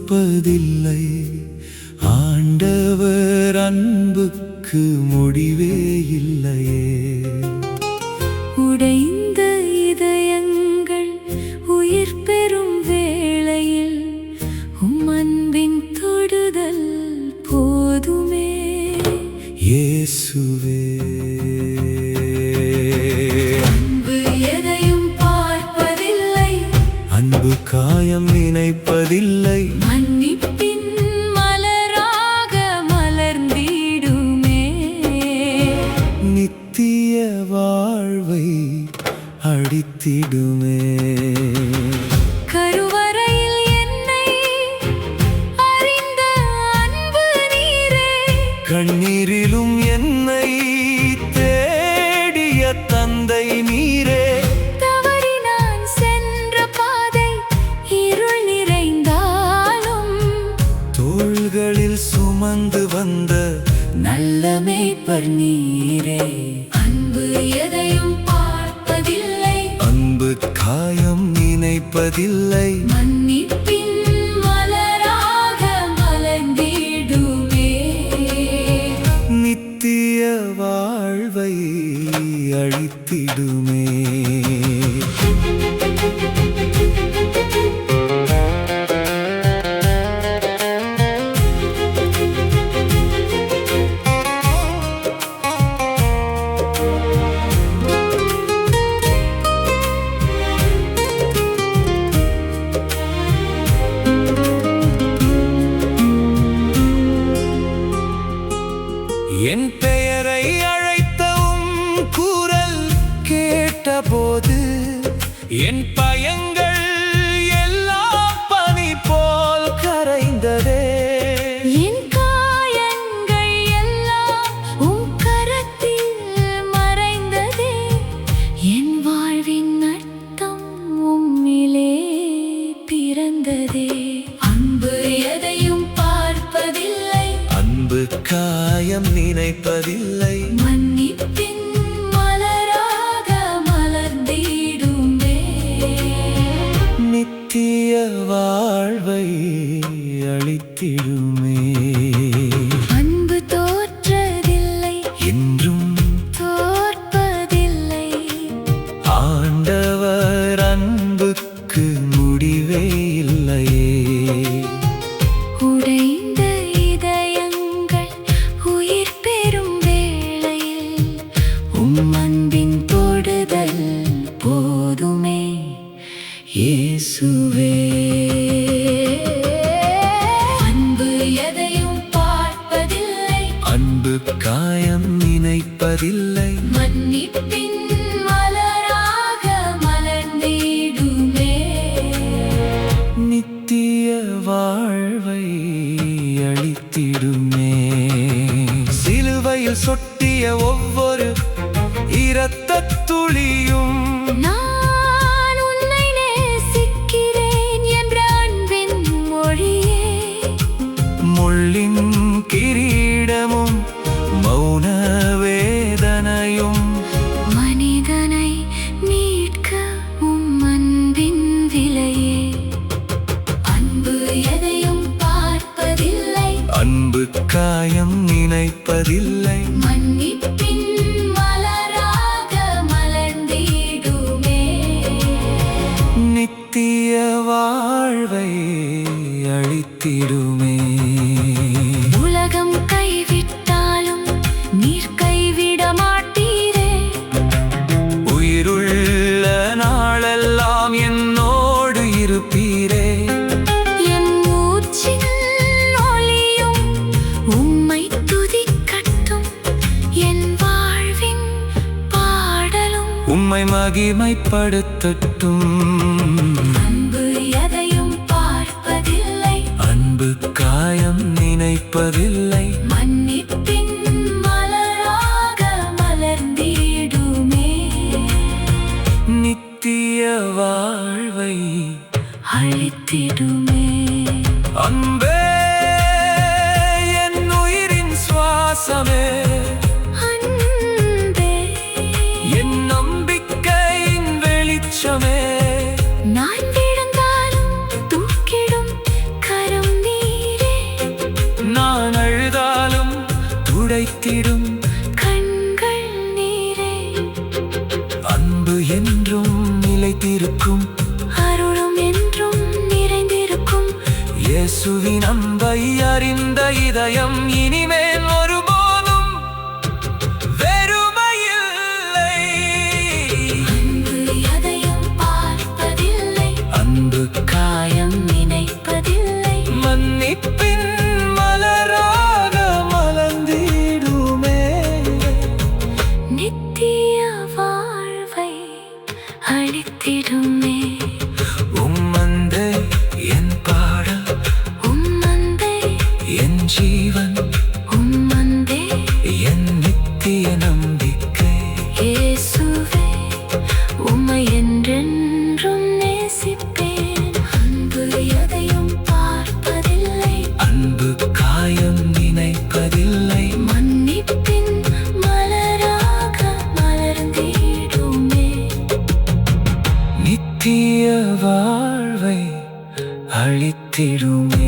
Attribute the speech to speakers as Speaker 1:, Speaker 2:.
Speaker 1: பொறுப்பதில்லை. ஆண்டவர் அன்புக்கு முடிவே இல்லையே.
Speaker 2: உடைந்த இதயங்கள் உயிர் பெறும் வேளையில் அன்பின் தொடுதல் போதுமே.
Speaker 1: இயேசுவே,
Speaker 2: அன்பு எதையும் பார்ப்பதில்லை,
Speaker 1: அன்பு காயம் நினைப்பதில்லை,
Speaker 2: மன்னிப்பின் மலராக மலர்ந்திடுமே.
Speaker 1: நித்திய வாழ்வை அளித்திடுமே.
Speaker 2: கருவறையில் என்னை அறிந்த அன்பு நீரே,
Speaker 1: கண்ணீரிலும் என்னை தேடிய தந்தை நீரே.
Speaker 2: தவறி நான் சென்ற பாதை இருள் நிறைந்தாலும்
Speaker 1: தோள்களில் சுமந்து வந்த
Speaker 2: நல்ல மேய்ப்பர் நீரே. அன்பு எதையும் பார்ப்பதில்லை,
Speaker 1: அன்பு காயம் நினைப்பதில்லை,
Speaker 2: மன்னிப்பின் மலராக மலர்ந்திடுமே.
Speaker 1: நித்திய வாழ்வை அளித்திடுமே. என் பெயரை அழைத்தவும் குரல் கேட்டபோது என் பயங்கள் எல்லாம் பனி போல் கரைந்ததே.
Speaker 2: என் காயங்கள் எல்லாம் உம் கரத்தில் மறைந்ததே. என் வாழ்வின் அர்த்தம் உம்மிலே பிறந்ததே. அன்பு எதையும் பார்ப்பதில்லை,
Speaker 1: அன்பு காயம் நினைப்பதில்லை,
Speaker 2: மன்னிப்பின் மலராக மலர்ந்திடுமே.
Speaker 1: நித்திய வாழ்வை அளித்திடுமே.
Speaker 2: அன்பு தோற்றதில்லை,
Speaker 1: என்றும்
Speaker 2: தோற்பதில்லை,
Speaker 1: ஆண்டவர் அன்புக்கு முடிவே இல்லையே.
Speaker 2: உடைந்த இதயங்கள் உயிர் பெறும் வேளையில் அன்பின் தொடுதல் போதுமே.
Speaker 1: இயேசுவே,
Speaker 2: அன்பு எதையும் பார்ப்பதில்லை,
Speaker 1: அன்பு காயம் நினைப்பதில்லை,
Speaker 2: மன்னிப்பின் மலராக மலர்ந்திடுமே.
Speaker 1: நித்திய வாழ்வை அளித்திடுமே. சிலுவையில் சொட்டிய ஒவ்வொரு இரத்தத் துளியும்
Speaker 2: நான் உன்னை நேசிக்கிறேன் என்ற அன்பின் மொழியே.
Speaker 1: முள்ளின் கிரீடமும் மௌன வேதனையும்
Speaker 2: மனிதனை மீட்க உம் அன்பின் விலையே. அன்பு எதையும் பார்ப்பதில்லை,
Speaker 1: அன்பு காயம் நினைப்பதில்லை,
Speaker 2: மன்னிப்பின் மலராக மலர்ந்திடுமே.
Speaker 1: நித்திய வாழ்வை அளித்திடுமே.
Speaker 2: உலகம் கைவிட்டாலும் நீர் கைவிட மாட்டீரே.
Speaker 1: உயிருள்ள நாளெல்லாம் என்னோடு இருப்பீரே.
Speaker 2: என் மூச்சின் ஒளியும் உம்மை துதிக்கட்டும், என் வாழ்வின் பாடலும்
Speaker 1: உம்மை மகிமைப்படுத்தட்டும்.
Speaker 2: அன்பு எதையும் பார்ப்பதில்லை,
Speaker 1: அன்பு காயம் நினைப்பதில்லை,
Speaker 2: மன்னிப்பின் மலராக மலர்ந்திடுமே.
Speaker 1: நித்திய வாழ்வை
Speaker 2: அழித்திடுமே.
Speaker 1: அன்பே என் உயிரின் சுவாசமே,
Speaker 2: அன்பே
Speaker 1: என் நம்பிக்கையின் வெளிச்சமே.
Speaker 2: நான் விழுந்தாலும் தூக்கிடும் கரம்
Speaker 1: இயேசுவின் அன்பை அறிந்த இதயம் இனிமேல் ஒருபோதும் வெறுமையில்லை.
Speaker 2: அன்பு எதையும் பார்ப்பதில்லை,
Speaker 1: அன்பு
Speaker 2: காயம் நினைப்பதில்லை.
Speaker 1: மன்னிப்பின் மலராக மலர்ந்திடுமே.
Speaker 2: நித்திய வாழ்வை அளித்திடுமே.
Speaker 1: உம்மந்தே என் பாடல்,
Speaker 2: உம்மந்தே
Speaker 1: என் ஜீவன்,
Speaker 2: உம்மந்தே
Speaker 1: என் நித்திய நம்பிக்கை.
Speaker 2: இயேசுவே, உம்மை என்றென்றும் நேசிப்பேன். அன்பு எதையும் பார்ப்பதில்லை,
Speaker 1: அன்பு காயம் நினைப்பதில்லை.
Speaker 2: மன்னிப்பின் மலராக மலர்ந்திடுமே.
Speaker 1: நித்திய வாழ்வை அளித்திடுமே.